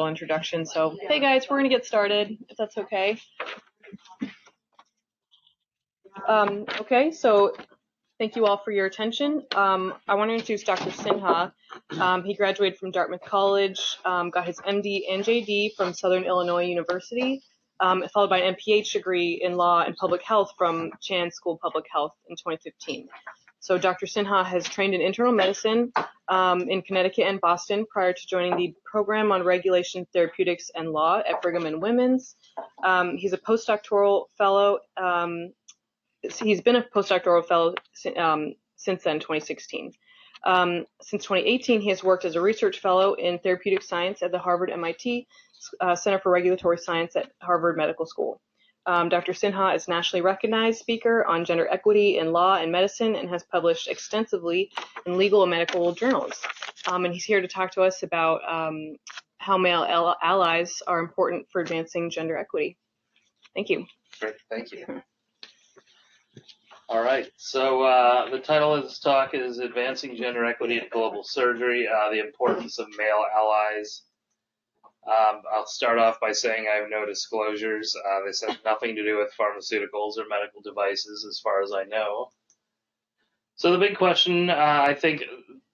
introduction. So, hey guys, we're going to get started, if that's okay. Okay, so thank you all for your attention. I want to introduce Dr. Sinha. He graduated from Dartmouth College, got his MD and JD from Southern Illinois University, followed by an MPH degree in law and public health from Chan School of Public Health in 2015. So Dr. Sinha has trained in internal medicine in Connecticut and Boston prior to joining the program on regulation, therapeutics, and law at Brigham and Women's. He's a postdoctoral fellow. He's been a postdoctoral fellow since then, 2016. Since 2018, he has worked as a research fellow in therapeutic science at the Harvard-MIT Center for Regulatory Science at Harvard Medical School. Dr. Sinha is a nationally recognized speaker on gender equity in law and medicine and has published extensively in legal and medical journals. And he's here to talk to us about how male allies are important for advancing gender equity. Thank you. Great, thank you. All right, so the title of this talk is Advancing Gender Equity in Global Surgery, the Importance of Male Allies. I'll start off by saying I have no disclosures. This has nothing to do with pharmaceuticals or medical devices as far as I know. So the big question, I think,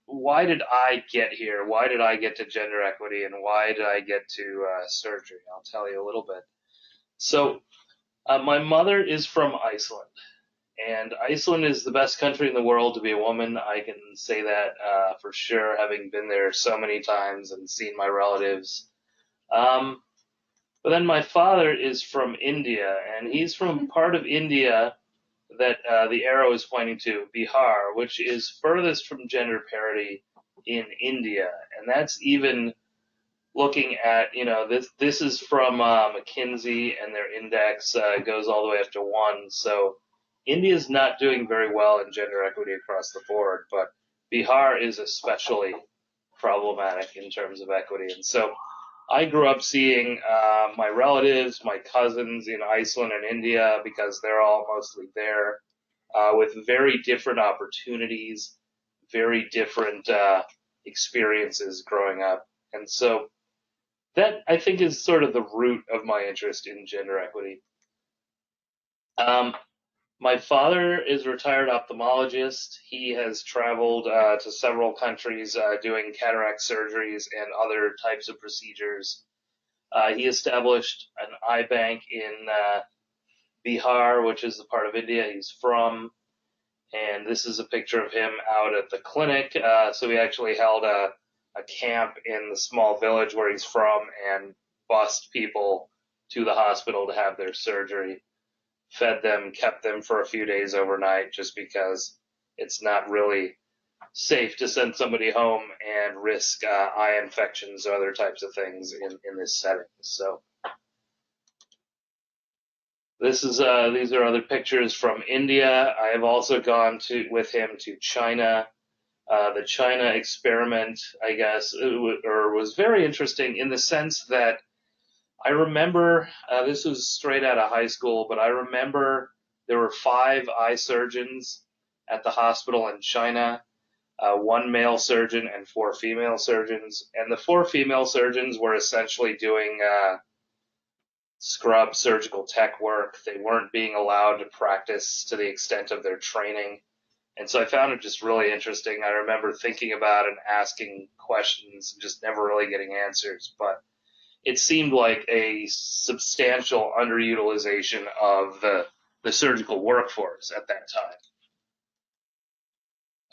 why did I get here? Why did I get to gender equity, and why did I get to surgery? I'll tell you a little bit. So my mother is from Iceland. And Iceland is the best country in the world to be a woman. I can say that for sure, having been there so many times and seen my relatives. But then my father is from India, and he's from part of India that the arrow is pointing to, Bihar, which is furthest from gender parity in India. And that's even looking at, this is from McKinsey, and their index goes all the way up to 1. So India's not doing very well in gender equity across the board, but Bihar is especially problematic in terms of equity. And so I grew up seeing my relatives, my cousins in Iceland and India, because they're all mostly there, with very different opportunities, very different experiences growing up. And so that, I think, is sort of the root of my interest in gender equity. My father is a retired ophthalmologist. He has traveled to several countries doing cataract surgeries and other types of procedures. He established an eye bank in Bihar, which is the part of India he's from. And this is a picture of him out at the clinic. So he actually held a camp in the small village where he's from and bussed people to the hospital to have their surgery. Fed them, kept them for a few days overnight, just because it's not really safe to send somebody home and risk eye infections or other types of things in this setting. So these are other pictures from India. I have also gone with him to China. The China experiment, I guess, was very interesting in the sense that I remember, this was straight out of high school, but I remember there were 5 eye surgeons at the hospital in China, 1 male surgeon and 4 female surgeons. And the 4 female surgeons were essentially doing scrub surgical tech work. They weren't being allowed to practice to the extent of their training. And so I found it just really interesting. I remember thinking about it and asking questions and just never really getting answers. But it seemed like a substantial underutilization of the surgical workforce at that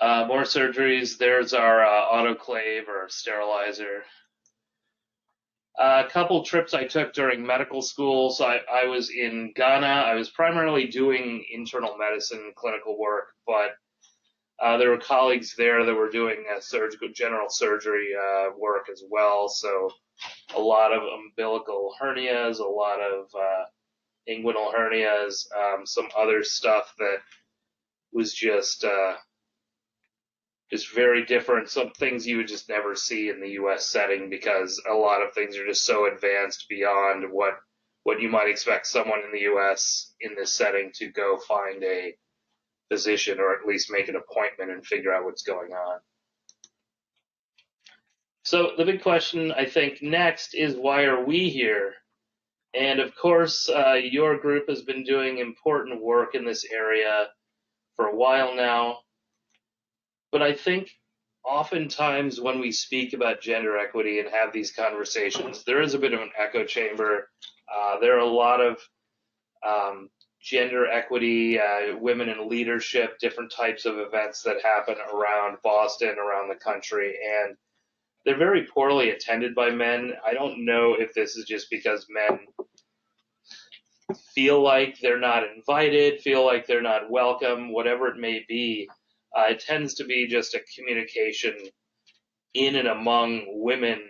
time. More surgeries. There's our autoclave or sterilizer. A couple trips I took during medical school. So I was in Ghana. I was primarily doing internal medicine clinical work, but there were colleagues there that were doing general surgery work as well. So a lot of umbilical hernias, a lot of inguinal hernias, some other stuff that was just very different. Some things you would just never see in the U.S. setting, because a lot of things are just so advanced beyond what you might expect someone in the U.S. in this setting to go find a physician, or at least make an appointment and figure out what's going on. So the big question, I think, next is why are we here? And of course, your group has been doing important work in this area for a while now. But I think oftentimes when we speak about gender equity and have these conversations, there is a bit of an echo chamber. There are a lot of gender equity, women in leadership, different types of events that happen around Boston, around the country, and they're very poorly attended by men. I don't know if this is just because men feel like they're not invited, feel like they're not welcome, whatever it may be. It tends to be just a communication in and among women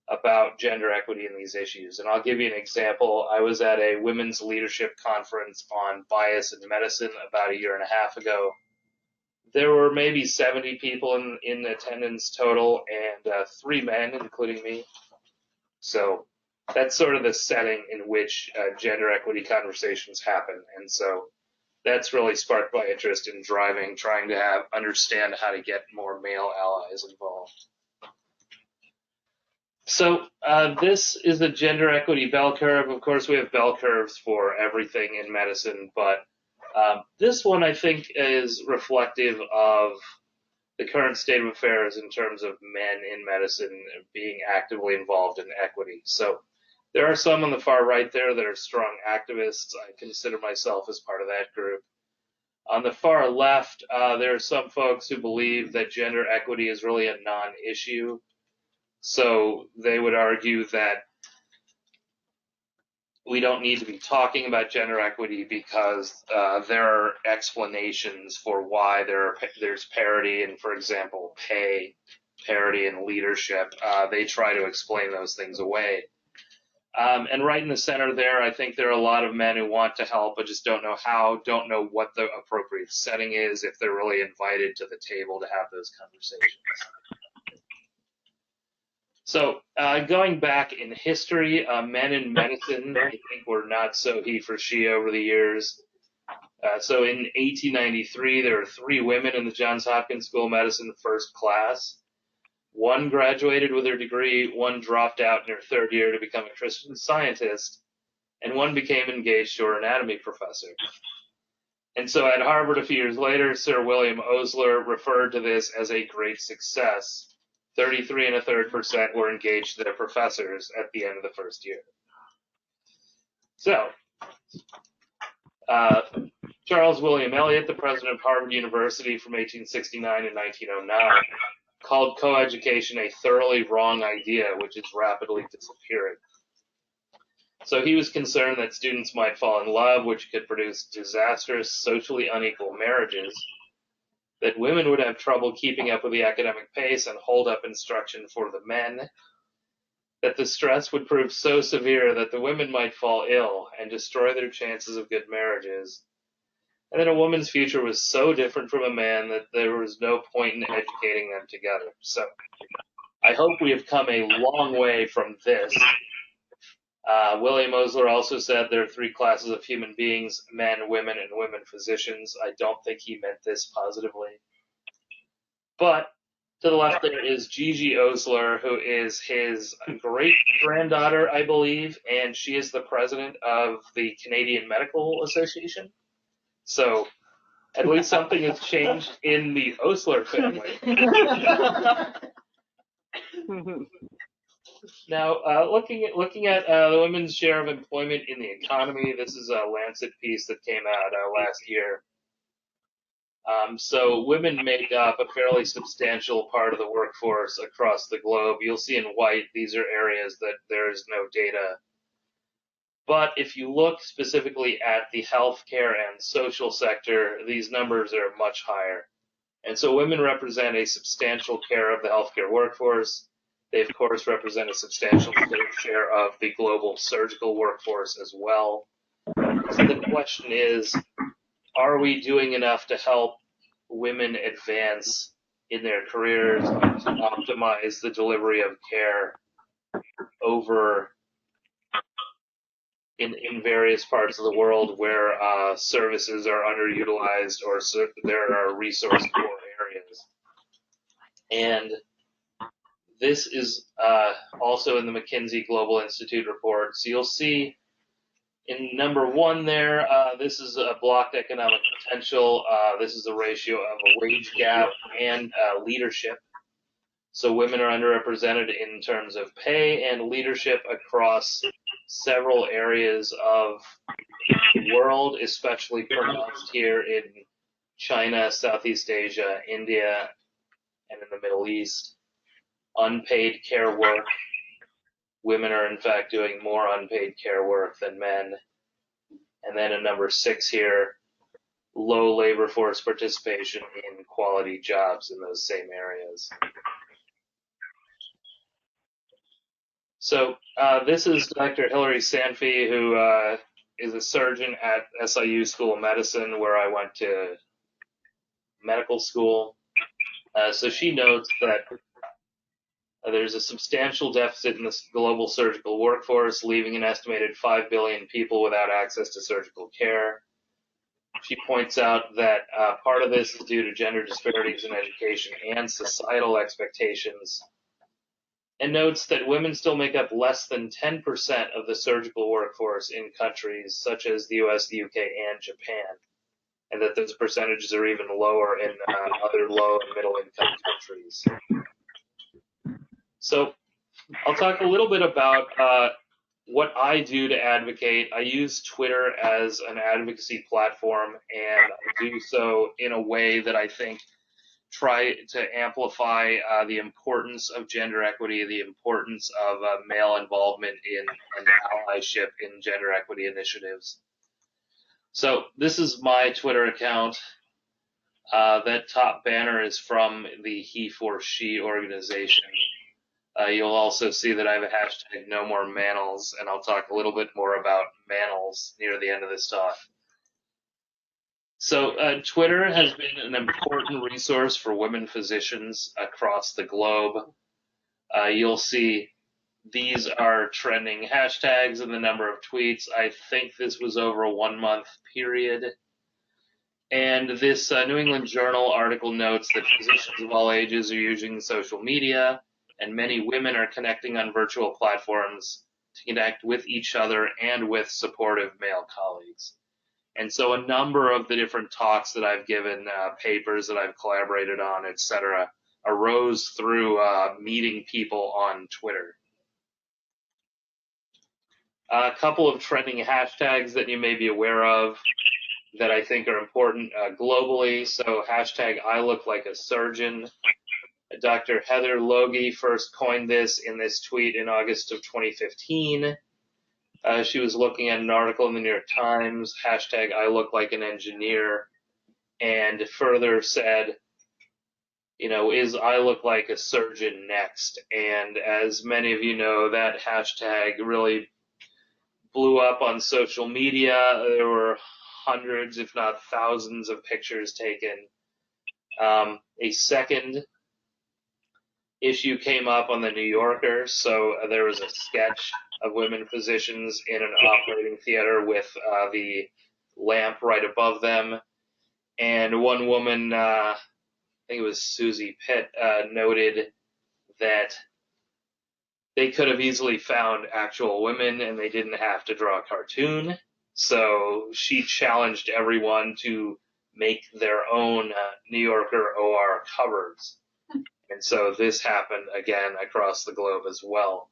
about gender equity and these issues. And I'll give you an example. I was at a women's leadership conference on bias in medicine about a year and a half ago. There were maybe 70 people in attendance total, and 3 men, including me. So that's sort of the setting in which gender equity conversations happen. And so that's really sparked my interest in trying to understand how to get more male allies involved. So this is the gender equity bell curve. Of course, we have bell curves for everything in medicine, but this one I think is reflective of the current state of affairs in terms of men in medicine being actively involved in equity. So there are some on the far right there that are strong activists. I consider myself as part of that group. On the far left, there are some folks who believe that gender equity is really a non-issue. So they would argue that we don't need to be talking about gender equity because there are explanations for why there's parity in, for example, pay, parity in leadership. They try to explain those things away. And right in the center there, I think there are a lot of men who want to help but just don't know how, don't know what the appropriate setting is, if they're really invited to the table to have those conversations. So going back in history, men in medicine, I think, were not so he for she over the years. So in 1893, there were 3 women in the Johns Hopkins School of Medicine first class. 1 graduated with her degree, 1 dropped out in her 3rd year to become a Christian Scientist, and 1 became engaged to her anatomy professor. And so at Harvard a few years later, Sir William Osler referred to this as a great success. 33 1/3% were engaged to their professors at the end of the first year. So, Charles William Eliot, the president of Harvard University from 1869 to 1909, called coeducation a thoroughly wrong idea, which is rapidly disappearing. So he was concerned that students might fall in love, which could produce disastrous, socially unequal marriages, that women would have trouble keeping up with the academic pace and hold up instruction for the men, that the stress would prove so severe that the women might fall ill and destroy their chances of good marriages, and that a woman's future was so different from a man that there was no point in educating them together. So I hope we have come a long way from this. William Osler also said there are 3 classes of human beings, men, women, and women physicians. I don't think he meant this positively. But to the left there is Gigi Osler, who is his great-granddaughter, I believe, and she is the president of the Canadian Medical Association. So at least something has changed in the Osler family. Now, looking at the women's share of employment in the economy, this is a Lancet piece that came out last year. So women make up a fairly substantial part of the workforce across the globe. You'll see in white, these are areas that there is no data. But if you look specifically at the healthcare and social sector, these numbers are much higher. And so women represent a substantial share of the healthcare workforce. They, of course, represent a substantial share of the global surgical workforce as well. So the question is, are we doing enough to help women advance in their careers to optimize the delivery of care over in various parts of the world where services are underutilized or there are resource poor areas? And This is also in the McKinsey Global Institute report. So you'll see in number 1 there, this is a blocked economic potential. This is the ratio of a wage gap and leadership. So women are underrepresented in terms of pay and leadership across several areas of the world, especially pronounced here in China, Southeast Asia, India, and in the Middle East. Unpaid care work. Women are in fact doing more unpaid care work than men. And then in number 6 here, low labor force participation in quality jobs in those same areas. So this is Dr. Hilary Sanfie, who is a surgeon at SIU School of Medicine, where I went to medical school. So she notes that there's a substantial deficit in the global surgical workforce, leaving an estimated 5 billion people without access to surgical care. She points out that part of this is due to gender disparities in education and societal expectations, and notes that women still make up less than 10% of the surgical workforce in countries such as the US, the UK, and Japan, and that those percentages are even lower in other low and middle income countries. So I'll talk a little bit about what I do to advocate. I use Twitter as an advocacy platform, and I do so in a way that I think try to amplify the importance of gender equity, the importance of male involvement in and allyship in gender equity initiatives. So this is my Twitter account. That top banner is from the He for She organization. You'll also see that I have a hashtag no more manels, and I'll talk a little bit more about manels near the end of this talk. So Twitter has been an important resource for women physicians across the globe. You'll see these are trending hashtags and the number of tweets. I think this was over a 1-month period. And this New England Journal article notes that physicians of all ages are using social media, and many women are connecting on virtual platforms to connect with each other and with supportive male colleagues. And so a number of the different talks that I've given, papers that I've collaborated on, etc., arose through meeting people on Twitter. A couple of trending hashtags that you may be aware of that I think are important globally. So hashtag I look like a surgeon. Dr. Heather Logie first coined this in this tweet in August of 2015. She was looking at an article in the New York Times, hashtag I look like an engineer, and further said, you know, is I look like a surgeon next? And as many of you know, that hashtag really blew up on social media. There were hundreds, if not thousands, of pictures taken. A second issue came up on the New Yorker, so there was a sketch of women physicians in an operating theater with the lamp right above them, and one woman, I think it was Susie Pitt, noted that they could have easily found actual women and they didn't have to draw a cartoon. So she challenged everyone to make their own New Yorker OR covers. And so this happened again across the globe as well.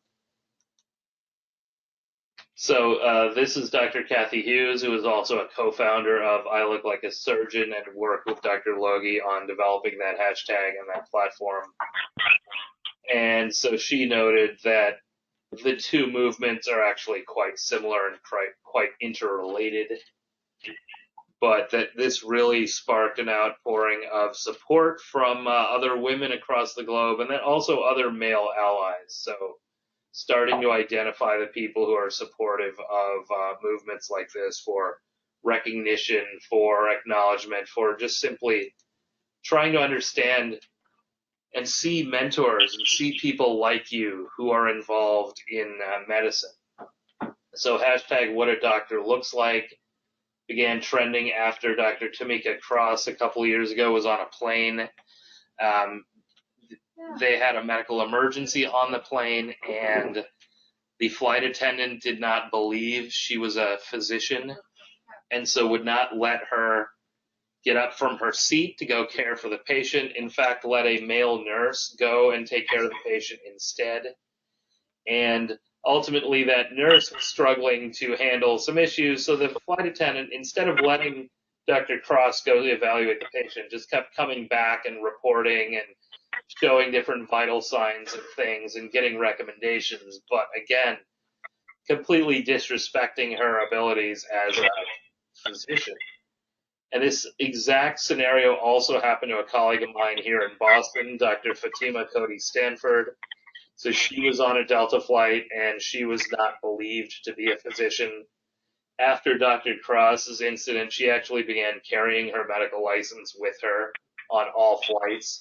So this is Dr. Kathy Hughes, who is also a co-founder of I Look Like a Surgeon and worked with Dr. Logie on developing that hashtag and that platform. And so she noted that the two movements are actually quite similar and quite interrelated, but that this really sparked an outpouring of support from other women across the globe, and then also other male allies. So starting to identify the people who are supportive of movements like this for recognition, for acknowledgement, for just simply trying to understand and see mentors and see people like you who are involved in medicine. So hashtag what a doctor looks like began trending after Dr. Tamika Cross a couple years ago was on a plane. they had a medical emergency on the plane, and the flight attendant did not believe she was a physician, and so would not let her get up from her seat to go care for the patient. In fact, let a male nurse go and take care of the patient instead. And ultimately, that nurse was struggling to handle some issues, so the flight attendant, instead of letting Dr. Cross go evaluate the patient, just kept coming back and reporting and showing different vital signs and things and getting recommendations, but again, completely disrespecting her abilities as a physician. And this exact scenario also happened to a colleague of mine here in Boston, Dr. Fatima Cody Stanford. So she was on a Delta flight, and she was not believed to be a physician. After Dr. Cross's incident, she actually began carrying her medical license with her on all flights.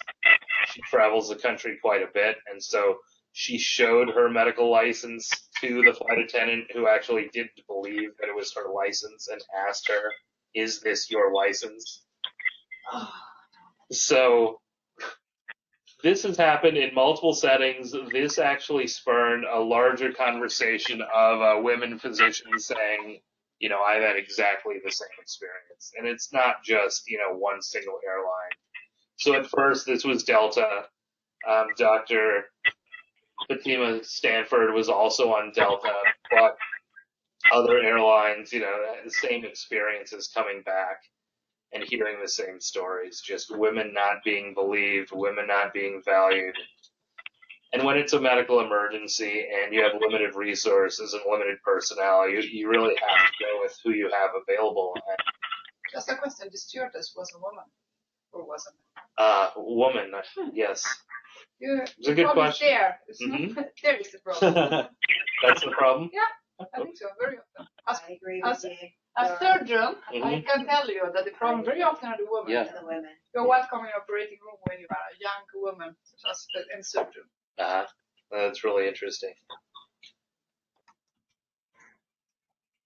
She travels the country quite a bit, and so she showed her medical license to the flight attendant, who actually didn't believe that it was her license, and asked her, "Is this your license?" So this has happened in multiple settings. This actually spurned a larger conversation of women physicians saying, I've had exactly the same experience. And it's not just, one single airline. So at first, this was Delta. Dr. Fatima Stanford was also on Delta, but other airlines, the same experiences coming back and hearing the same stories, just women not being believed, women not being valued. And when it's a medical emergency and you have limited resources and limited personnel, you really have to go with who you have available. And just a question, the stewardess was a woman, or wasn't it? Woman, yes. It's a good question. There. There is the problem. That's the problem? Yeah, I think so, very often. I agree with you. A surgeon, I can tell you that the problem very often are the women. Yeah. The women. You're welcome in the operating room when you are a young woman, just and surgeon. That's really interesting.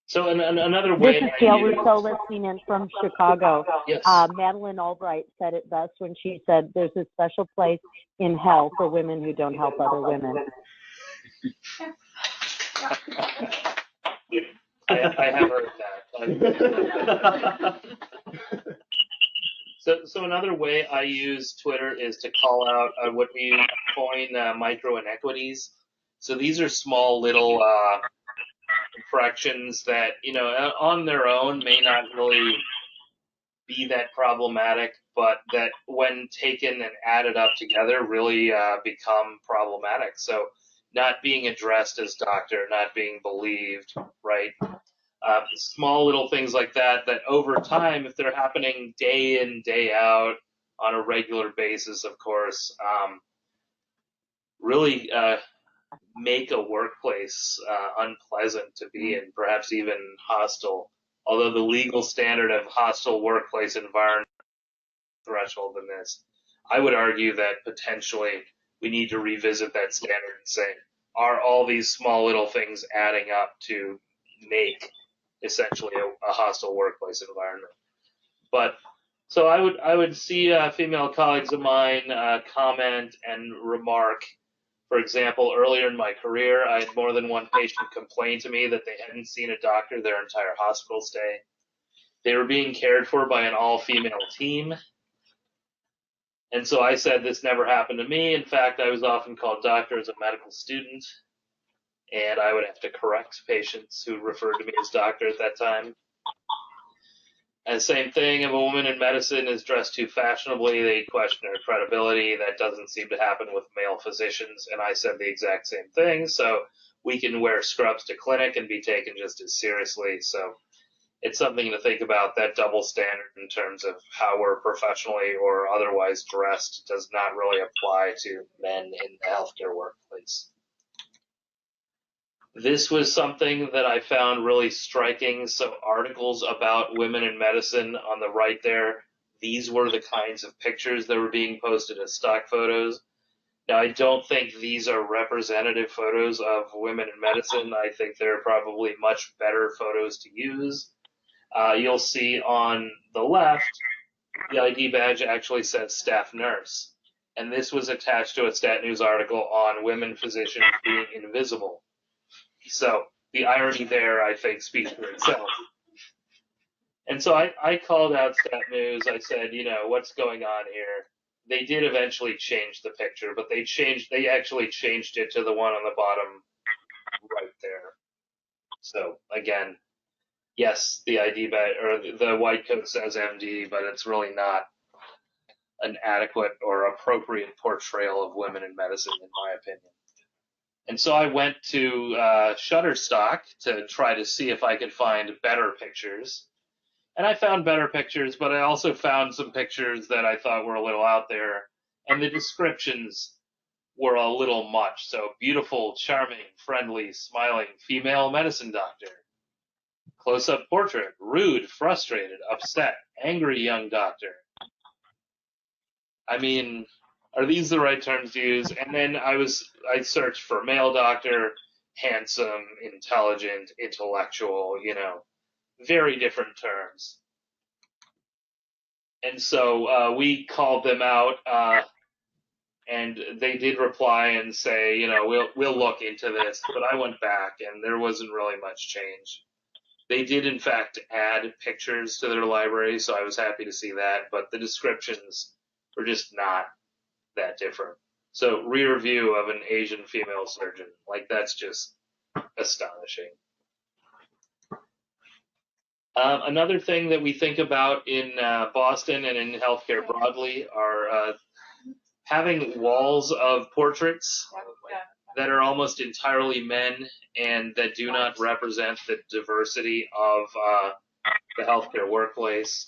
So another way. This is Gail Rousseau listening in from Chicago. Yes. Madeleine Albright said it best when she said there's a special place in hell for women who don't help other women. I have heard that. So another way I use Twitter is to call out what we coin micro inequities. So these are small little infractions that, on their own may not really be that problematic, but that when taken and added up together really become problematic. So not being addressed as doctor, not being believed, right? Small little things like that over time, if they're happening day in, day out on a regular basis, of course, really make a workplace unpleasant to be in, perhaps even hostile. Although the legal standard of hostile workplace environment threshold in this, I would argue that potentially we need to revisit that standard and say, are all these small little things adding up to make essentially a hostile workplace environment? But so I would see female colleagues of mine comment and remark. For example, earlier in my career, I had more than one patient complain to me that they hadn't seen a doctor their entire hospital stay. They were being cared for by an all-female team. And so I said this never happened to me. In fact, I was often called doctor as a medical student, and I would have to correct patients who referred to me as doctor at that time. And same thing, if a woman in medicine is dressed too fashionably, they question her credibility. That doesn't seem to happen with male physicians. And I said the exact same thing. So we can wear scrubs to clinic and be taken just as seriously. So it's something to think about. That double standard in terms of how we're professionally or otherwise dressed does not really apply to men in the healthcare workplace. This was something that I found really striking. So articles about women in medicine on the right there, these were the kinds of pictures that were being posted as stock photos. Now, I don't think these are representative photos of women in medicine. I think they're probably much better photos to use. You'll see on the left, the ID badge actually says staff nurse. And this was attached to a Stat News article on women physicians being invisible. So the irony there, I think, speaks for itself. And so I called out Stat News. I said, what's going on here? They did eventually change the picture, but they actually changed it to the one on the bottom right there. So again, yes, the ID badge or the white coat says MD, but it's really not an adequate or appropriate portrayal of women in medicine, in my opinion. And so I went to Shutterstock to try to see if I could find better pictures. And I found better pictures, but I also found some pictures that I thought were a little out there. And the descriptions were a little much. So beautiful, charming, friendly, smiling female medicine doctor. Close-up portrait, rude, frustrated, upset, angry young doctor. I mean, are these the right terms to use? And then I searched for male doctor, handsome, intelligent, intellectual, very different terms. And so we called them out, and they did reply and say, we'll look into this. But I went back, and there wasn't really much change. They did, in fact, add pictures to their library, so I was happy to see that. But the descriptions were just not that different. So rear view of an Asian female surgeon, that's just astonishing. Another thing that we think about in Boston and in healthcare broadly are having walls of portraits that are almost entirely men and that do not represent the diversity of the healthcare workplace.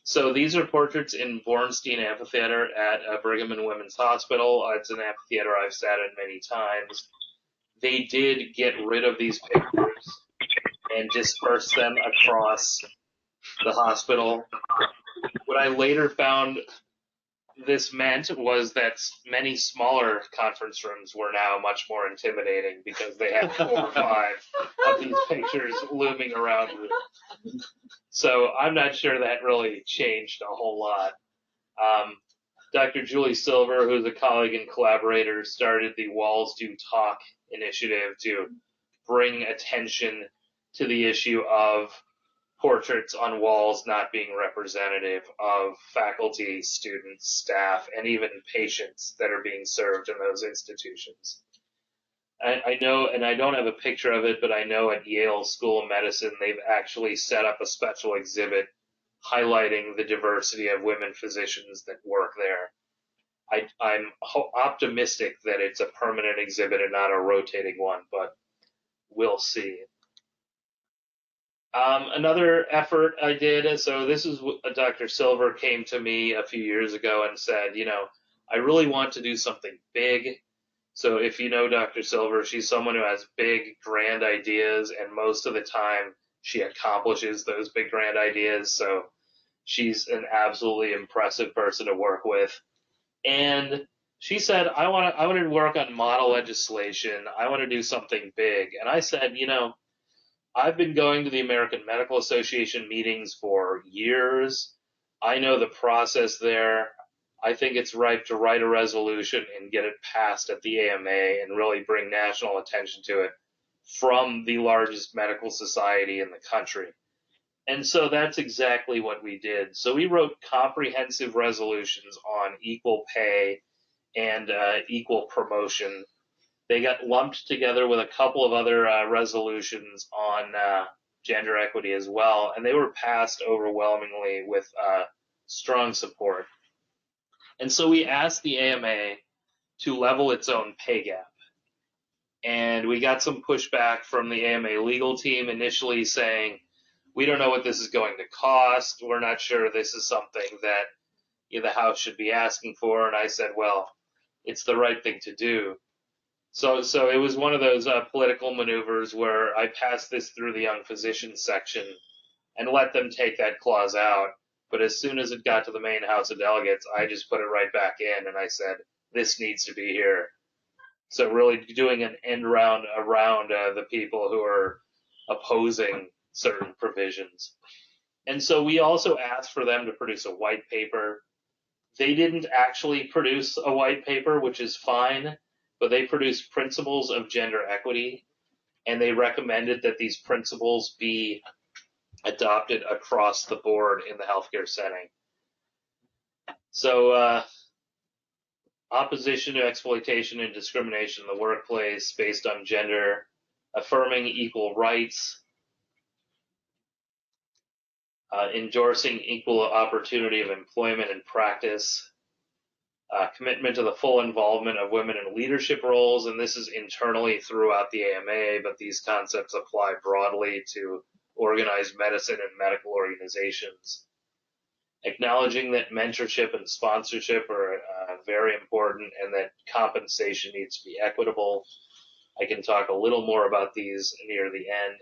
So these are portraits in Bornstein Amphitheater at Brigham and Women's Hospital. It's an amphitheater I've sat in many times. They did get rid of these pictures and disperse them across the hospital. What I later found this meant was that many smaller conference rooms were now much more intimidating because they had 4 or 5 of these pictures looming around them. So I'm not sure that really changed a whole lot. Dr. Julie Silver, who's a colleague and collaborator, started the Walls Do Talk initiative to bring attention to the issue of portraits on walls not being representative of faculty, students, staff, and even patients that are being served in those institutions. I know, and I don't have a picture of it, but I know at Yale School of Medicine, they've actually set up a special exhibit highlighting the diversity of women physicians that work there. I'm optimistic that it's a permanent exhibit and not a rotating one, but we'll see. Another effort I did, so this is Dr. Silver came to me a few years ago and said, I really want to do something big. So if you know Dr. Silver, she's someone who has big, grand ideas, and most of the time she accomplishes those big, grand ideas. So she's an absolutely impressive person to work with. And she said, I want to work on model legislation. I want to do something big. And I said, I've been going to the American Medical Association meetings for years. I know the process there. I think it's ripe to write a resolution and get it passed at the AMA and really bring national attention to it from the largest medical society in the country. And so that's exactly what we did. So we wrote comprehensive resolutions on equal pay and equal promotion. They got lumped together with a couple of other resolutions on gender equity as well, and they were passed overwhelmingly with strong support. And so we asked the AMA to level its own pay gap. And we got some pushback from the AMA legal team initially saying, we don't know what this is going to cost. We're not sure this is something that the House should be asking for. And I said, well, it's the right thing to do. So it was one of those political maneuvers where I passed this through the young physicians section and let them take that clause out. But as soon as it got to the main House of Delegates, I just put it right back in and I said, this needs to be here. So really doing an end round around the people who are opposing certain provisions. And so we also asked for them to produce a white paper. They didn't actually produce a white paper, which is fine, but they produced principles of gender equity, and they recommended that these principles be adopted across the board in the healthcare setting. So, opposition to exploitation and discrimination in the workplace based on gender, affirming equal rights, endorsing equal opportunity of employment and practice, commitment to the full involvement of women in leadership roles, and this is internally throughout the AMA, but these concepts apply broadly to organized medicine and medical organizations. Acknowledging that mentorship and sponsorship are very important and that compensation needs to be equitable. I can talk a little more about these near the end.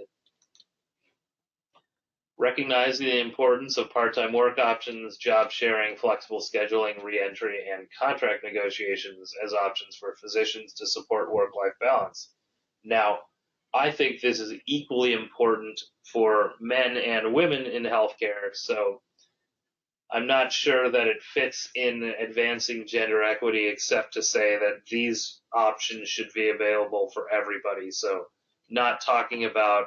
Recognizing the importance of part-time work options, job sharing, flexible scheduling, reentry, and contract negotiations as options for physicians to support work-life balance. Now, I think this is equally important for men and women in healthcare, so I'm not sure that it fits in advancing gender equity except to say that these options should be available for everybody. So not talking about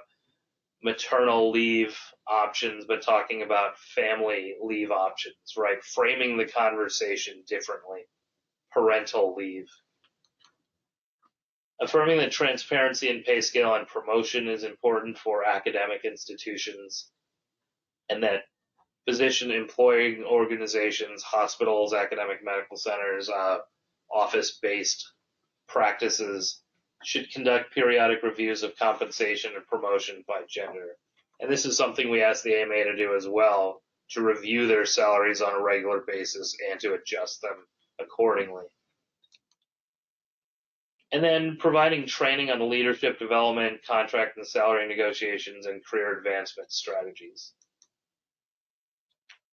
maternal leave options, but talking about family leave options, right? Framing the conversation differently. Parental leave. Affirming that transparency in pay scale and promotion is important for academic institutions, and that physician employing organizations, hospitals, academic medical centers, office-based practices should conduct periodic reviews of compensation and promotion by gender. And this is something we ask the AMA to do as well, to review their salaries on a regular basis and to adjust them accordingly. And then providing training on leadership development, contract and salary negotiations, and career advancement strategies.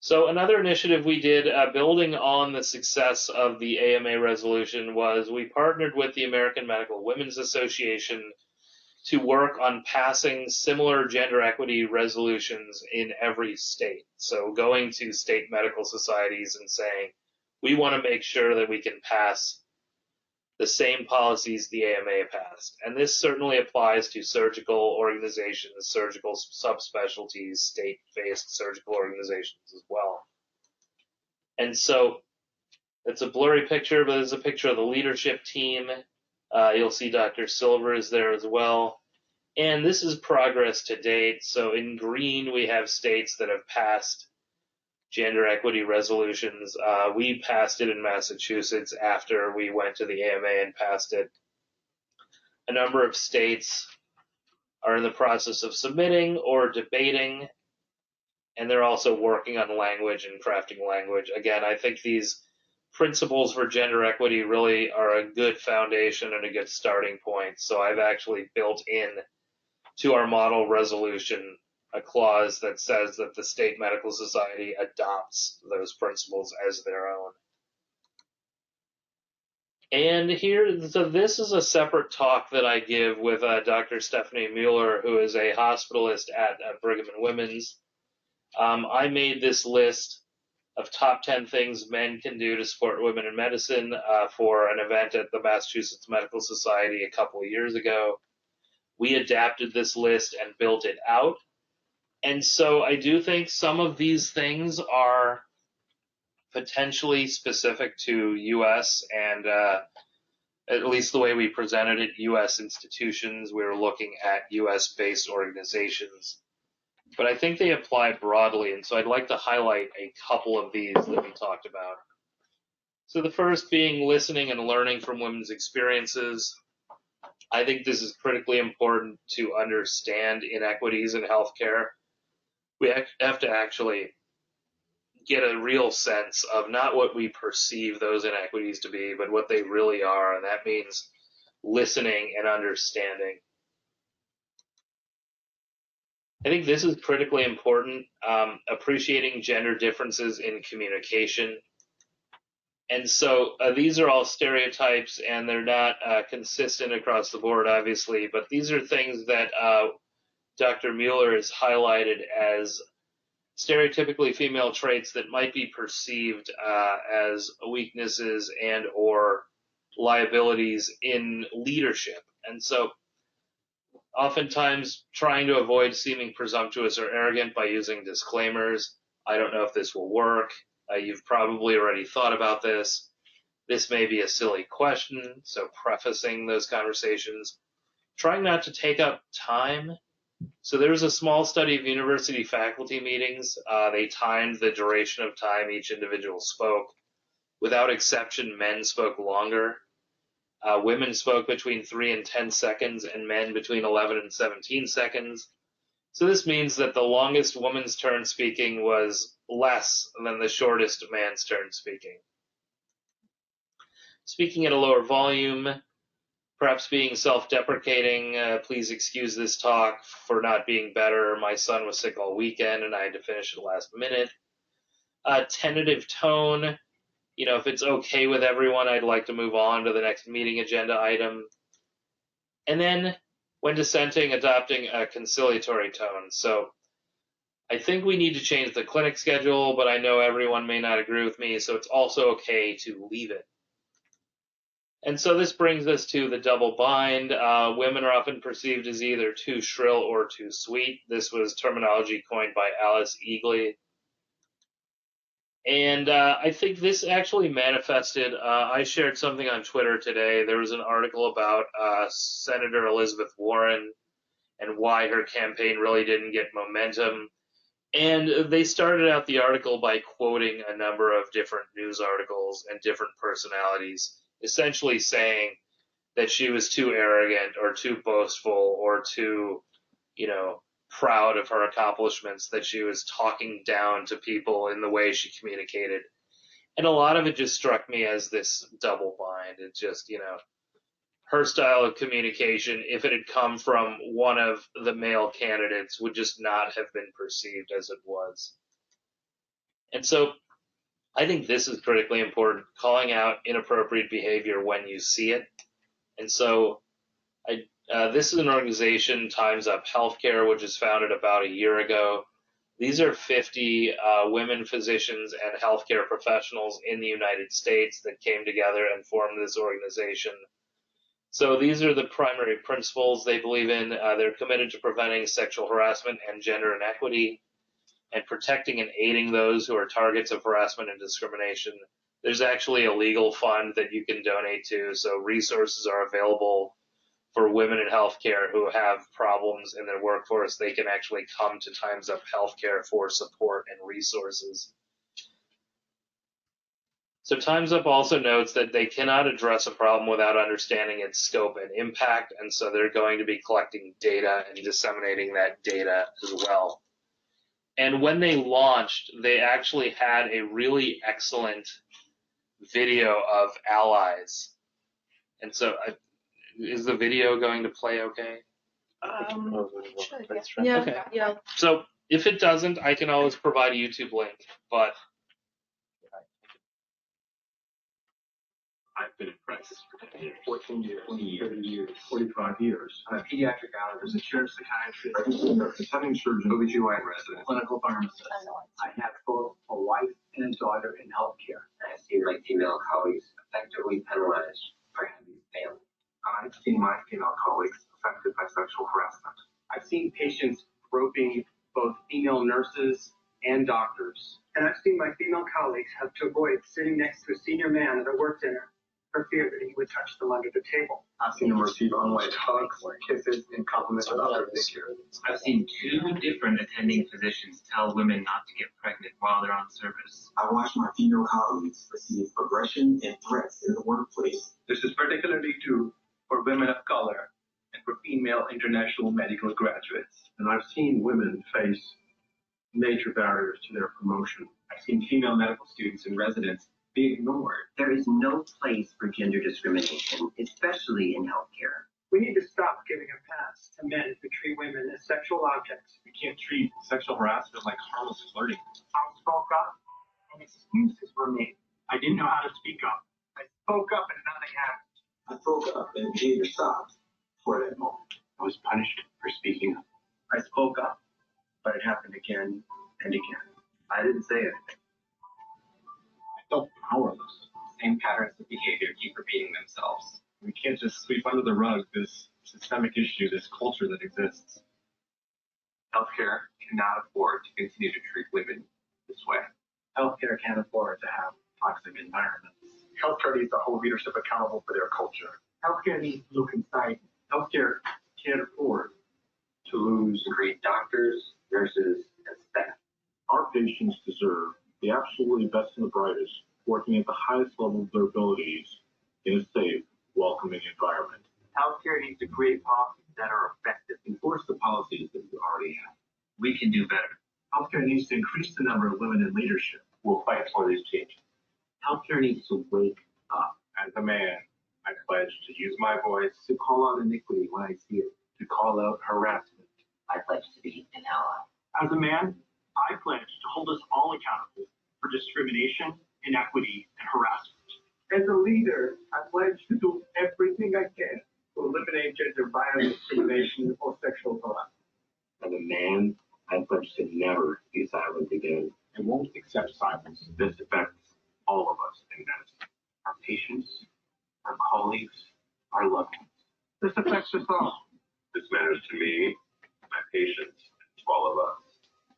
So another initiative we did, building on the success of the AMA resolution, was we partnered with the American Medical Women's Association to work on passing similar gender equity resolutions in every state. So going to state medical societies and saying, we want to make sure that we can pass the same policies the AMA passed. And this certainly applies to surgical organizations, surgical subspecialties, state-based surgical organizations as well. And so it's a blurry picture, but it's a picture of the leadership team. You'll see Dr. Silver is there as well. And this is progress to date. So in green, we have states that have passed gender equity resolutions. We passed it in Massachusetts after we went to the AMA and passed it. A number of states are in the process of submitting or debating, and they're also working on language and crafting language. Again, I think these principles for gender equity really are a good foundation and a good starting point. So I've actually built in to our model resolution a clause that says that the state medical society adopts those principles as their own. And here, so this is a separate talk that I give with Dr. Stephanie Mueller, who is a hospitalist at Brigham and Women's. I made this list of top 10 things men can do to support women in medicine for an event at the Massachusetts Medical Society a couple of years ago. We adapted this list and built it out. And so I do think some of these things are potentially specific to U.S. and at least the way we presented it, U.S. institutions. We were looking at U.S.-based organizations. But I think they apply broadly, and so I'd like to highlight a couple of these that we talked about. So the first being listening and learning from women's experiences. I think this is critically important to understand inequities in healthcare. We have to actually get a real sense of not what we perceive those inequities to be, but what they really are, and that means listening and understanding. I think this is critically important, appreciating gender differences in communication. And so these are all stereotypes, and they're not consistent across the board, obviously, but these are things that Dr. Mueller has highlighted as stereotypically female traits that might be perceived as weaknesses and or liabilities in leadership. And so oftentimes trying to avoid seeming presumptuous or arrogant by using disclaimers. I don't know if this will work. You've probably already thought about this. This may be a silly question, so prefacing those conversations. Trying not to take up time. So there was a small study of university faculty meetings. They timed the duration of time each individual spoke. Without exception, men spoke longer. Women spoke between 3 and 10 seconds, and men between 11 and 17 seconds. So this means that the longest woman's turn speaking was less than the shortest man's turn speaking. Speaking at a lower volume, perhaps being self-deprecating, please excuse this talk for not being better. My son was sick all weekend and I had to finish it last minute. Tentative tone, if it's okay with everyone, I'd like to move on to the next meeting agenda item. And then when dissenting, adopting a conciliatory tone. So I think we need to change the clinic schedule, but I know everyone may not agree with me, so it's also okay to leave it. And so this brings us to the double bind. Women are often perceived as either too shrill or too sweet. This was terminology coined by Alice Eagley. And I think this actually manifested, I shared something on Twitter today. There was an article about Senator Elizabeth Warren and why her campaign really didn't get momentum. And they started out the article by quoting a number of different news articles and different personalities, essentially saying that she was too arrogant or too boastful or too, proud of her accomplishments, that she was talking down to people in the way she communicated. And a lot of it just struck me as this double bind. It just, her style of communication, if it had come from one of the male candidates, would just not have been perceived as it was. And so I think this is critically important, calling out inappropriate behavior when you see it. And so this is an organization, Time's Up Healthcare, which was founded about a year ago. These are 50 women physicians and healthcare professionals in the United States that came together and formed this organization. So these are the primary principles they believe in. They're committed to preventing sexual harassment and gender inequity and protecting and aiding those who are targets of harassment and discrimination. There's actually a legal fund that you can donate to, so resources are available for women in healthcare who have problems in their workforce. They can actually come to Time's Up Healthcare for support and resources. So Time's Up also notes that they cannot address a problem without understanding its scope and impact, and so they're going to be collecting data and disseminating that data as well. And when they launched, they actually had a really excellent video of allies. And so is the video going to play okay? Yeah, Okay. yeah. So if it doesn't, I can always provide a YouTube link, but I've been impressed. 14 years, 20 years, 30 years, 45 years. I'm a pediatric allergist, insurance psychiatrist, registered nurse, attending surgeon, OBGYN resident, clinical pharmacist. I have both a wife and a daughter in healthcare. I've seen my female colleagues effectively penalized for having failed. I've seen my female colleagues affected by sexual harassment. I've seen patients groping both female nurses and doctors. And I've seen my female colleagues have to avoid sitting next to a senior man at a work dinner for fear that he would touch them under the table. I've seen them receive unwanted hugs, kisses, and compliments of other figures. I've seen 2 different attending physicians tell women not to get pregnant while they're on service. I watched my female colleagues receive aggression and threats in the workplace. This is particularly true for women of color and for female international medical graduates. And I've seen women face major barriers to their promotion. I've seen female medical students and residents be ignored. There is no place for gender discrimination, especially in healthcare. We need to stop giving a pass to men who treat women as sexual objects. We can't treat sexual harassment like harmless flirting. I spoke up and excuses were made. I didn't know how to speak up. I spoke up and nothing happened. I spoke up and behavior stopped for that moment. I was punished for speaking up. I spoke up, but it happened again And you can't. I didn't say anything. I felt powerless. Same patterns of behavior keep repeating themselves. We can't just sweep under the rug this systemic issue, this culture that exists. Healthcare cannot afford to continue to treat women this way. Healthcare can't afford to have toxic environments. Healthcare needs to hold leadership accountable for their culture. Healthcare needs to look inside. Healthcare can't afford to lose great doctors, nurses, and staff. Our patients deserve the absolutely best and the brightest, working at the highest level of their abilities in a safe, welcoming environment. Healthcare needs to create policies that are effective. Enforce the policies that we already have. We can do better. Healthcare needs to increase the number of women in leadership. We'll fight for these changes. Healthcare needs to wake up. As a man, I pledge to use my voice to call out iniquity when I see it, to call out harassment. I pledge to be an ally. As a man, I pledge to hold us all accountable for discrimination, inequity, and harassment. As a leader, I pledge to do everything I can to eliminate gender violence, discrimination, or sexual harassment. As a man, I pledge to never be silent again. I won't accept silence. This affects all of us in medicine. Our patients, our colleagues, our loved ones. This affects us all. This matters to me, my patients, to all of us.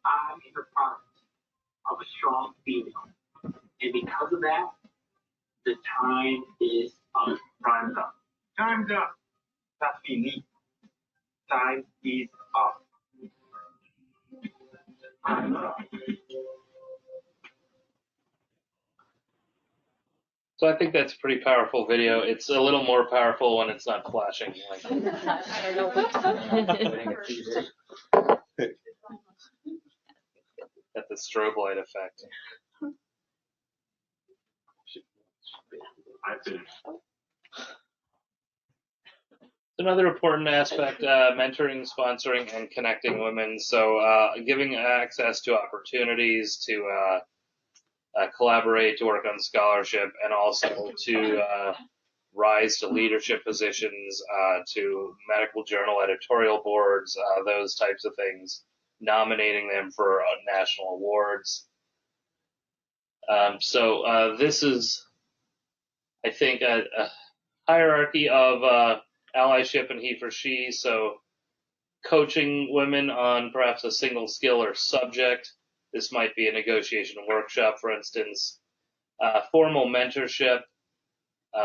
I am the product of a strong female. And because of that, the time is up. Time's up. Time's up. That's fini. Time is up. Time's up. So I think that's a pretty powerful video. It's a little more powerful when it's not flashing. Like, I don't know. at the strobe light effect. I finished. Another important aspect, mentoring, sponsoring, and connecting women. So giving access to opportunities to collaborate, to work on scholarship, and also to rise to leadership positions, to medical journal editorial boards, those types of things, nominating them for national awards. So this is, I think, a hierarchy of allyship and he for she. So coaching women on perhaps a single skill or subject. This might be a negotiation workshop, for instance. Formal mentorship.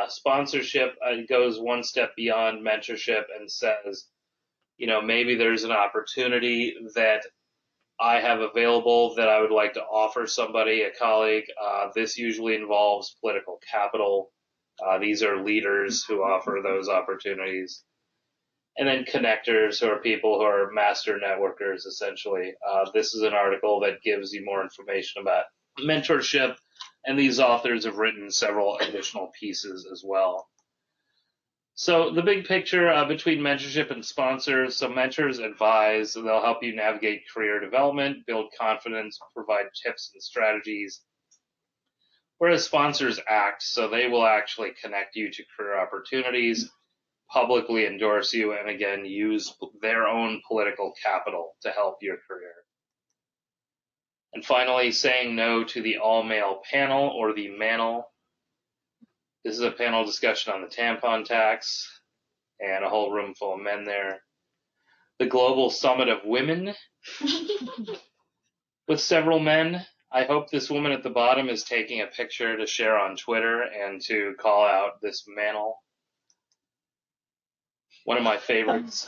Sponsorship goes one step beyond mentorship and says, you know, maybe there's an opportunity that I have available that I would like to offer somebody, a colleague. This usually involves political capital. These are leaders who offer those opportunities. And then connectors, who are people who are master networkers, essentially. This is an article that gives you more information about mentorship, and these authors have written several additional pieces as well. So the big picture between mentorship and sponsors, so mentors advise, they'll help you navigate career development, build confidence, provide tips and strategies, whereas sponsors act, so they will actually connect you to career opportunities, publicly endorse you, and again, use their own political capital to help your career. And finally, saying no to the all-male panel, or the manel. This is a panel discussion on the tampon tax, and a whole room full of men there. The Global Summit of Women, with several men. I hope this woman at the bottom is taking a picture to share on Twitter and to call out this manel. One of my favorites,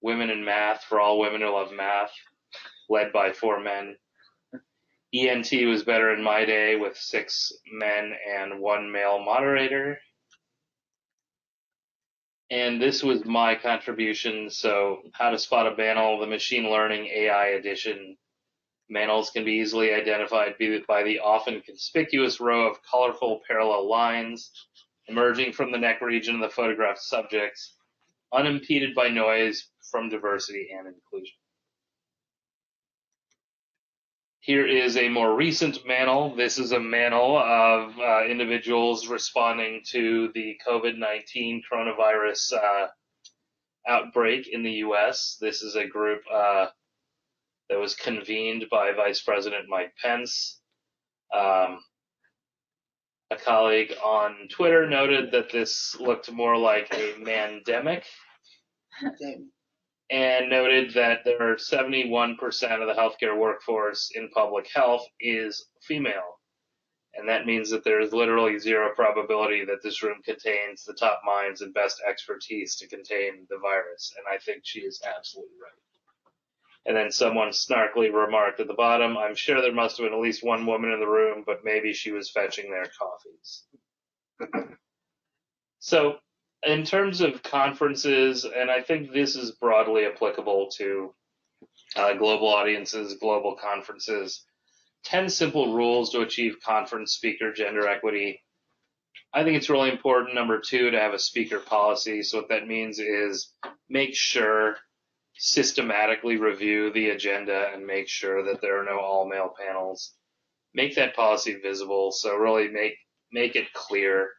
Women in Math, for all women who love math, led by 4 men. ENT was better in my day, with 6 men and 1 male moderator. And this was my contribution. So how to spot a manel, the machine learning AI edition. Manels can be easily identified by the often conspicuous row of colorful parallel lines emerging from the neck region of the photographed subjects, unimpeded by noise from diversity and inclusion. Here is a more recent manel. This is a manel of individuals responding to the COVID-19 coronavirus outbreak in the U.S. This is a group that was convened by Vice President Mike Pence. A colleague on Twitter noted that this looked more like a mandemic and noted that there are 71% of the healthcare workforce in public health is female. And that means that there is literally zero probability that this room contains the top minds and best expertise to contain the virus. And I think she is absolutely right. And then someone snarkily remarked at the bottom, I'm sure there must have been at least one woman in the room, but maybe she was fetching their coffees. So in terms of conferences, and I think this is broadly applicable to global audiences, global conferences, 10 simple rules to achieve conference speaker gender equity. I think it's really important, number 2, to have a speaker policy. So what that means is make sure systematically review the agenda and make sure that there are no all-male panels. Make that policy visible, so really make it clear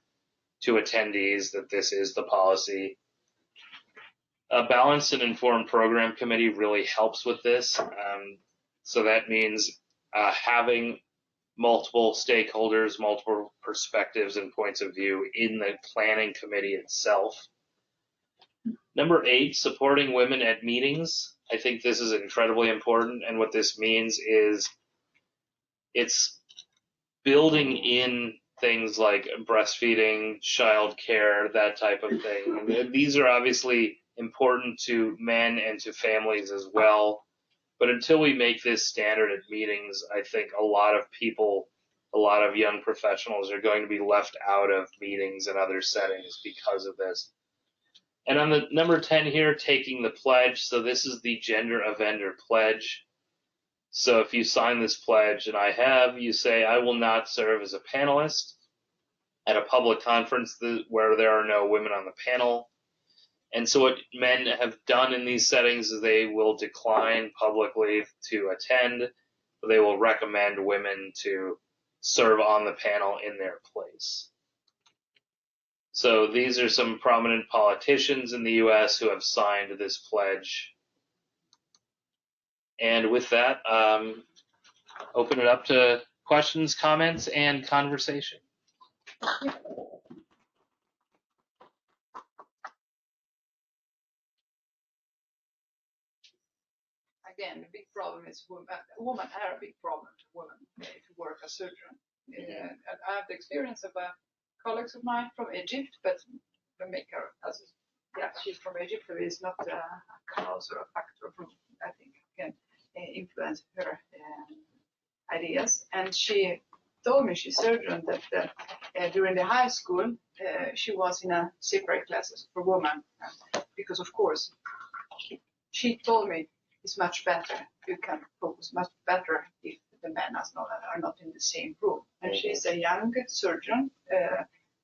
to attendees that this is the policy. A balanced and informed program committee really helps with this. So that means having multiple stakeholders, multiple perspectives and points of view in the planning committee itself. Number 8, supporting women at meetings. I think this is incredibly important, and what this means is it's building in things like breastfeeding, child care, that type of thing. And these are obviously important to men and to families as well. But until we make this standard at meetings, I think a lot of people, a lot of young professionals are going to be left out of meetings and other settings because of this. And on the number 10 here, taking the pledge. So this is the Gender Offender Pledge. So if you sign this pledge, and I have, you say, I will not serve as a panelist at a public conference where there are no women on the panel. And so what men have done in these settings is they will decline publicly to attend. They will recommend women to serve on the panel in their place. So these are some prominent politicians in the U.S. who have signed this pledge. And with that, open it up to questions, comments, and conversation. Again, the big problem is women. Women are a big problem to women to work as surgeon. And I have the experience of colleagues of mine from Egypt, but the maker, she's from Egypt, so it's not a cause or a factor from, I think, can influence her ideas. And she told me, she's surgeon, that during the high school, she was in a separate classes for women, because of course, she told me it's much better. You can focus much better if the men are not in the same room. And she's a young surgeon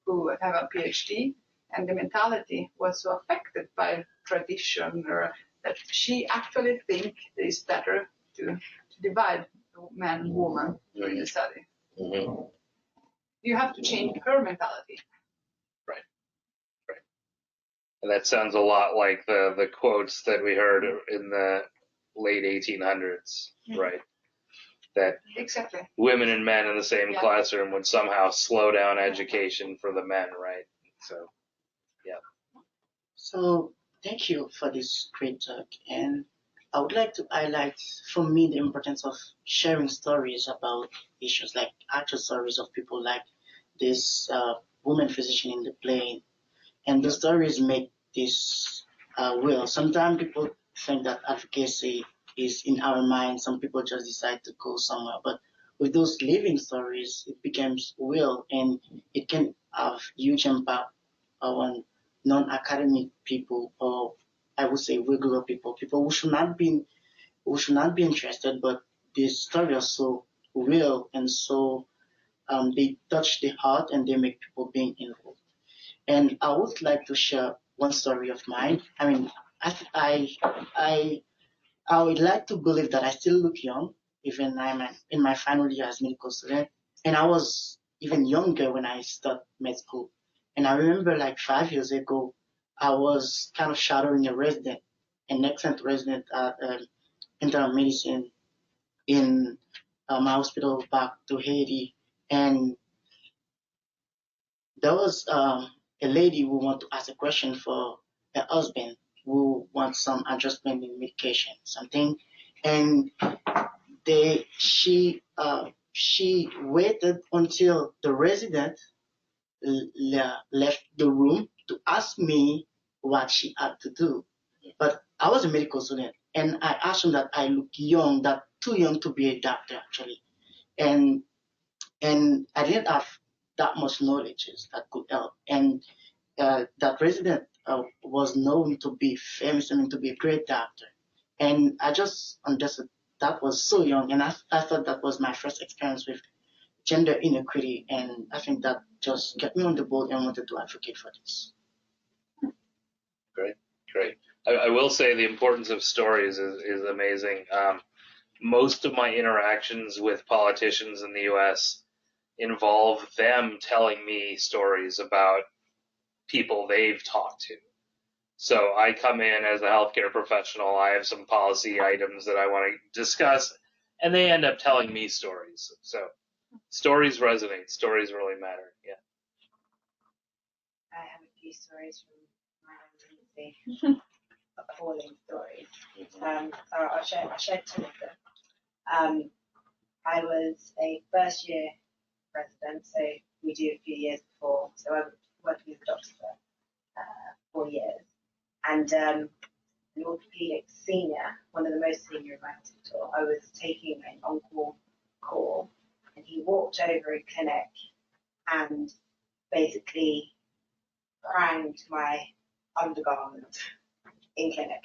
who have a PhD, and the mentality was so affected by tradition, or that she actually think it's better to divide man and woman during the study. Mm-hmm. You have to change her mentality. Right. And that sounds a lot like the quotes that we heard in the late 1800s, right? That exactly women and men in the same classroom would somehow slow down education for the men, right? So, yeah. So, thank you for this great talk. And I would like to highlight, for me, the importance of sharing stories about issues, like actual stories of people like this woman physician in the plane. And the stories make this real. Sometimes people think that advocacy is in our mind. Some people just decide to go somewhere. But with those living stories, it becomes real, and it can have huge impact on non-academic people, or I would say regular people who should not be interested, but these stories are so real and so they touch the heart and they make people being involved. And I would like to share one story of mine. I mean, I would like to believe that I still look young, even I'm in my final year as medical student. And I was even younger when I started med school. And I remember like 5 years ago, I was kind of shadowing an excellent resident at internal medicine in my hospital back to Haiti, and there was a lady who wanted to ask a question for her husband who wants some adjustment in medication, something, and she waited until the resident left the room to ask me what she had to do. But I was a medical student, and I asked him that I look young, that too young to be a doctor actually, and I didn't have that much knowledge that could help. And that resident was known to be famous, and to be a great doctor. And I just understood that was so young, and I thought that was my first experience with gender inequity, and I think that just got me on the boat and wanted to advocate for this. Great. I will say the importance of stories is amazing. Most of my interactions with politicians in the U.S. involve them telling me stories about people they've talked to. So I come in as a healthcare professional, I have some policy items that I want to discuss, and they end up telling me stories. So stories resonate, stories really matter. Yeah. I have a few stories from my residency, appalling stories. So I'll share two of them. I was a first year resident, so we do a few years before. So I was working as a doctor for 4 years. And an orthopedic senior, one of the most senior in my hospital, I was taking an on-call call, and he walked over in clinic and basically pranged my undergarment in clinic.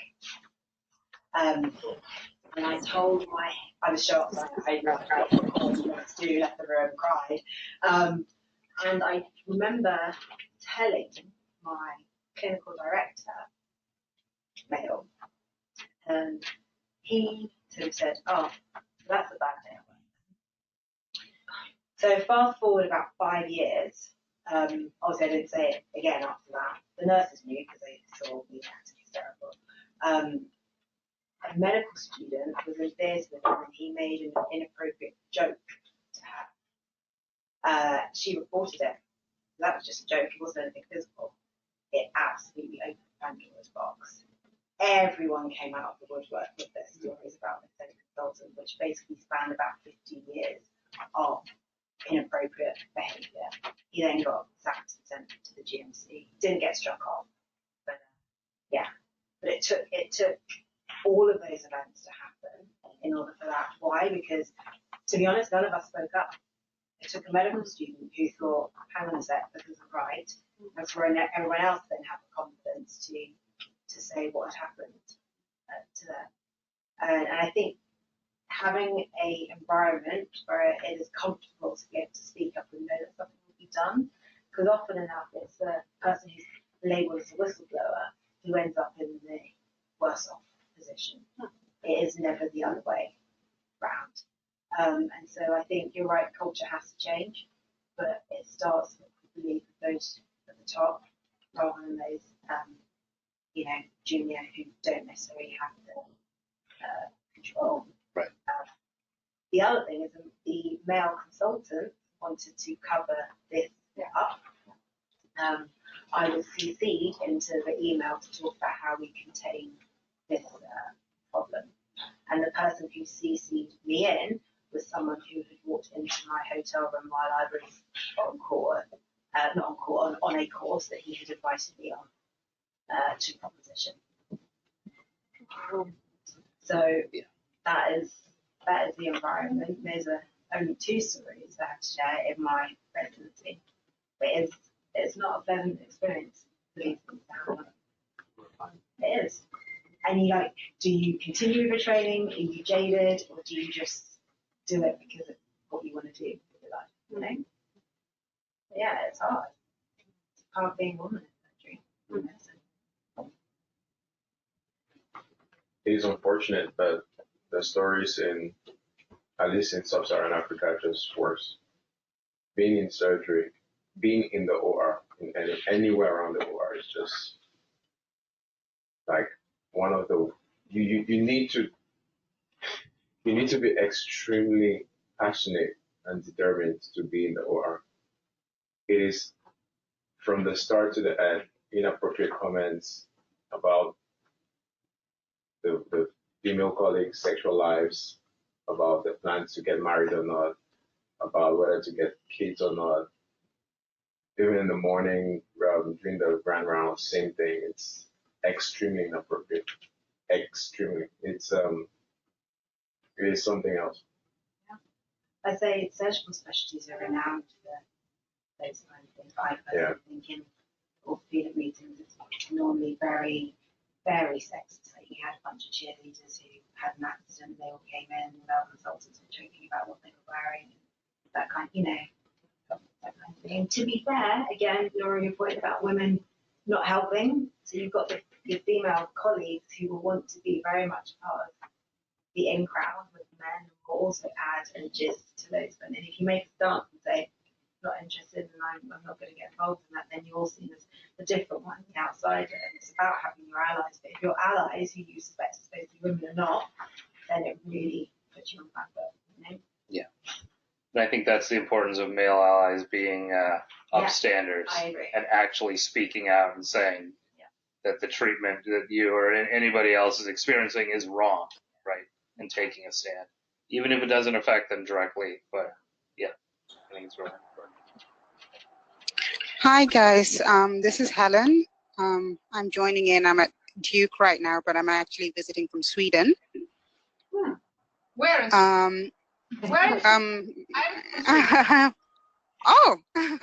And I told I was shocked, I left the room, cried. And I remember telling my clinical director, male, and he sort of said, oh, that's a bad day. So fast forward about 5 years, obviously I didn't say it again after that. The nurses knew because they saw me acting hysterical. A medical student was in theatre with him, and he made an inappropriate joke to her. She reported it. That was just a joke. It wasn't anything physical. It absolutely opened Pandora's box. Everyone came out of the woodwork with their stories about the clinic consultant, which basically spanned about 15 years of inappropriate behaviour. He then got sacked and sent to the GMC. Didn't get struck off, but yeah. But it took all of those events to happen in order for that. Why? Because, to be honest, none of us spoke up. It took a medical student who thought, hang on a sec, this isn't right. And for everyone else then have the confidence to say what had happened to them. And I think having an environment where it is comfortable to be able to speak up and know that something will be done, because often enough it's the person who's labelled as a whistleblower who ends up in the worse off position. It is never the other way round. And so I think you're right, culture has to change, but it starts with those at the top rather than those, junior who don't necessarily have the control. Right. The other thing is the male consultant wanted to cover this up. I was CC'd into the email to talk about how we contain this problem. And the person who CC'd me in was someone who had walked into my hotel room while I was on call, not on call, on a course that he had invited me on to proposition. So that is the environment. There's only 2 stories that I have to share in my residency. But it's not a pleasant experience for these things to happen. It is. And do you continue with the training? Are you jaded, or do you just do it because it's what you want to do with your life? You know? But yeah, it's hard. It's part of being a woman in the country. It is unfortunate, but the stories at least in sub-Saharan Africa, are just worse. Being in surgery, being in the OR, anywhere around the OR is just like one of the, you need to, You need to be extremely passionate and determined to be in the OR. It is from the start to the end, inappropriate comments about the female colleagues' sexual lives, about the plans to get married or not, about whether to get kids or not. Even in the morning, during the grand round, same thing. It's extremely inappropriate. Extremely. It is something else. I say surgical specialties are renowned for those kind of things. I personally think in orthopedic meetings, it's normally very, very sexist. Like you had a bunch of cheerleaders who had an accident, they all came in without consultants and talking about what they were wearing, that kind, that kind of thing. And to be fair, again, Laura, your point about women not helping. So you've got your female colleagues who will want to be very much part of the in crowd with men, who will also add and gist to those women. And if you make a stance and say, not interested and I'm not going to get involved in that, then you're all seen as the different one, the outsider. And it's about having your allies. But if your allies who you suspect are supposed to be women are not, then it really puts you on the back foot. Yeah. And I think that's the importance of male allies being upstanders and actually speaking out and saying that the treatment that you or anybody else is experiencing is wrong, right? And taking a stand, even if it doesn't affect them directly. But yeah, I think it's really important. Hi guys, this is Helen. I'm joining in. I'm at Duke right now, but I'm actually visiting from Sweden. Where in Where is Oh,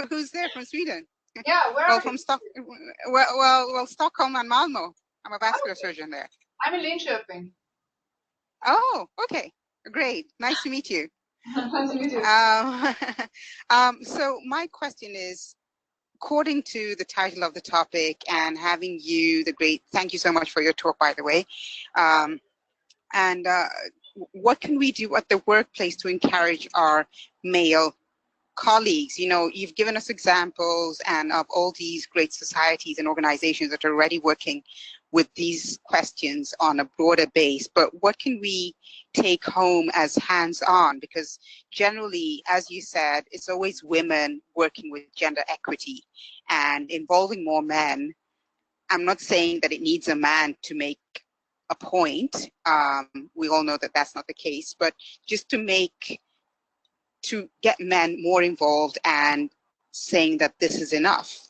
who's there from Sweden? Yeah, where well, are from you? well, Stockholm and Malmo. I'm a vascular surgeon there. I'm in Linköping. Oh, okay, great. Nice to meet you. Nice to meet you. So my question is, according to the title of the topic and having you, thank you so much for your talk, by the way. What can we do at the workplace to encourage our male colleagues? You've given us examples and of all these great societies and organizations that are already working with these questions on a broader base, but what can we take home as hands-on? Because generally, as you said, it's always women working with gender equity and involving more men. I'm not saying that it needs a man to make a point. We all know that that's not the case, but just to get men more involved and saying that this is enough.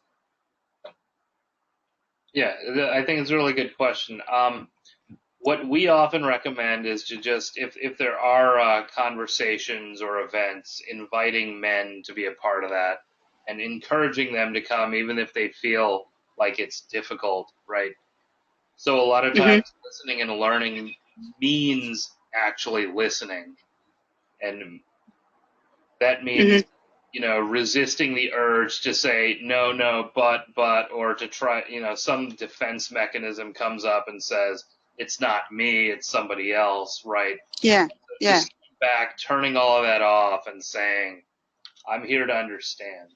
Yeah, I think it's a really good question. What we often recommend is to just, if there are conversations or events, inviting men to be a part of that and encouraging them to come even if they feel like it's difficult, right? So a lot of times listening and learning means actually listening. And that means resisting the urge to say no, but, or to try, some defense mechanism comes up and says, it's not me, it's somebody else, right? Yeah, Just back, turning all of that off and saying, I'm here to understand.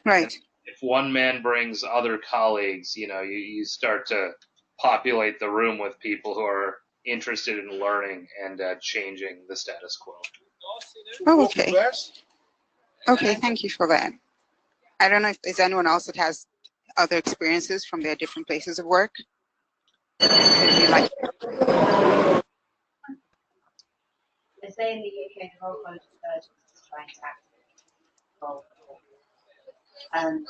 Right. And if one man brings other colleagues, you start to populate the room with people who are interested in learning and changing the status quo. Oh, okay. Okay, thank you for that. I don't know if there's anyone else that has other experiences from their different places of work. They say in the UK, the whole College of Surgeons is trying to activate involve more. And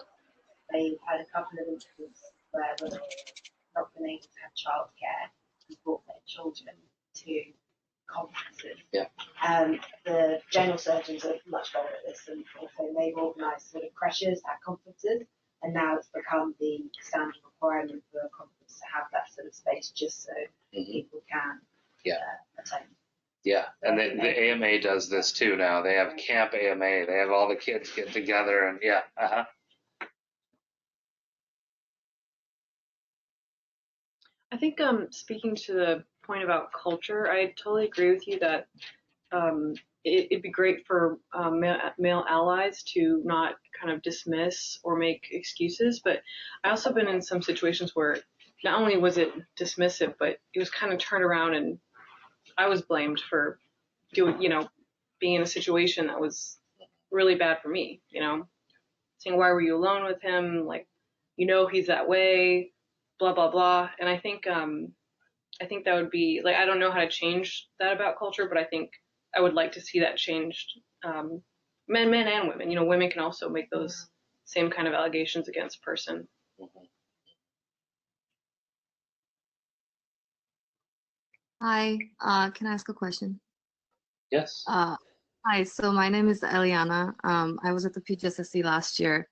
they had a couple of instances where women not been able to have childcare and brought their children to conferences. Yeah. The general surgeons are much better at this, and also they've organised sort of creches at conferences, and now it's become the standard requirement for a conference to have that sort of space just so people can attend. Yeah, and the AMA does this too now. They have Camp AMA. They have all the kids get together and I think speaking to the point about culture, I totally agree with you that it'd be great for male allies to not kind of dismiss or make excuses. But I also been in some situations where not only was it dismissive, but it was kind of turned around and I was blamed for being in a situation that was really bad for me, saying, why were you alone with him? Like, he's that way, blah, blah, blah. And I think that would be like, I don't know how to change that about culture, but I think I would like to see that changed. Men and women, women can also make those same kind of allegations against a person. Hi, can I ask a question? Yes. Hi, so my name is Eliana. I was at the PGSSC last year,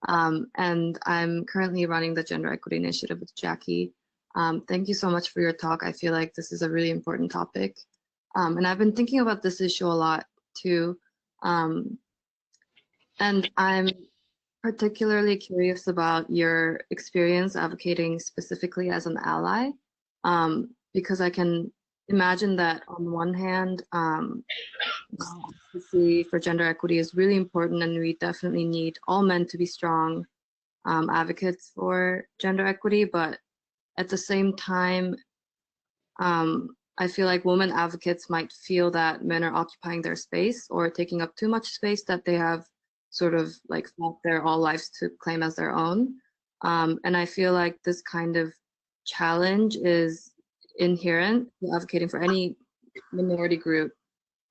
and I'm currently running the Gender Equity Initiative with Jackie. Thank you so much for your talk. I feel like this is a really important topic. And I've been thinking about this issue a lot too. And I'm particularly curious about your experience advocating specifically as an ally, because I can imagine that on one hand, advocacy for gender equity is really important, and we definitely need all men to be strong advocates for gender equity. But at the same time, I feel like women advocates might feel that men are occupying their space or taking up too much space that they have sort of like fought their all lives to claim as their own. And I feel like this kind of challenge is inherent to advocating for any minority group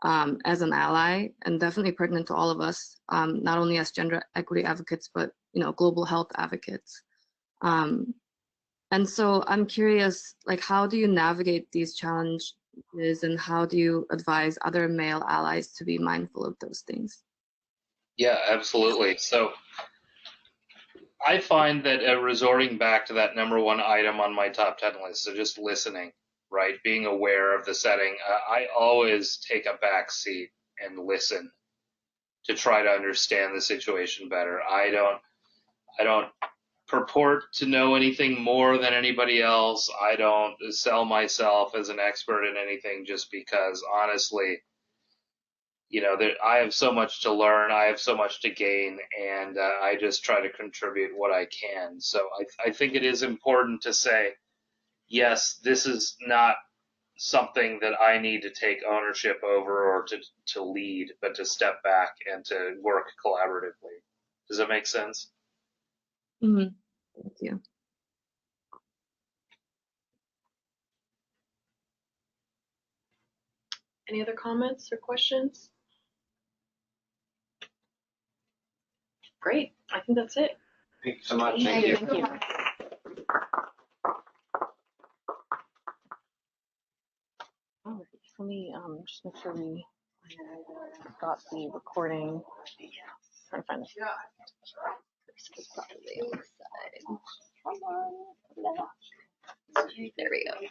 as an ally, and definitely pertinent to all of us, not only as gender equity advocates, but global health advocates. And so I'm curious, like, how do you navigate these challenges, and how do you advise other male allies to be mindful of those things? Yeah, absolutely. So I find that resorting back to that number one item on my top 10 list, so just listening, right? Being aware of the setting. I always take a back seat and listen to try to understand the situation better. I don't purport to know anything more than anybody else. I don't sell myself as an expert in anything just because, honestly, I have so much to learn, I have so much to gain, and I just try to contribute what I can. So I think it is important to say, yes, this is not something that I need to take ownership over or to lead, but to step back and to work collaboratively. Does that make sense? Mm-hmm. Thank you. Any other comments or questions? Great. I think that's it. Thank you so much. Thank you. All right. Let me just make sure we got the recording. Trying to find this. There we go.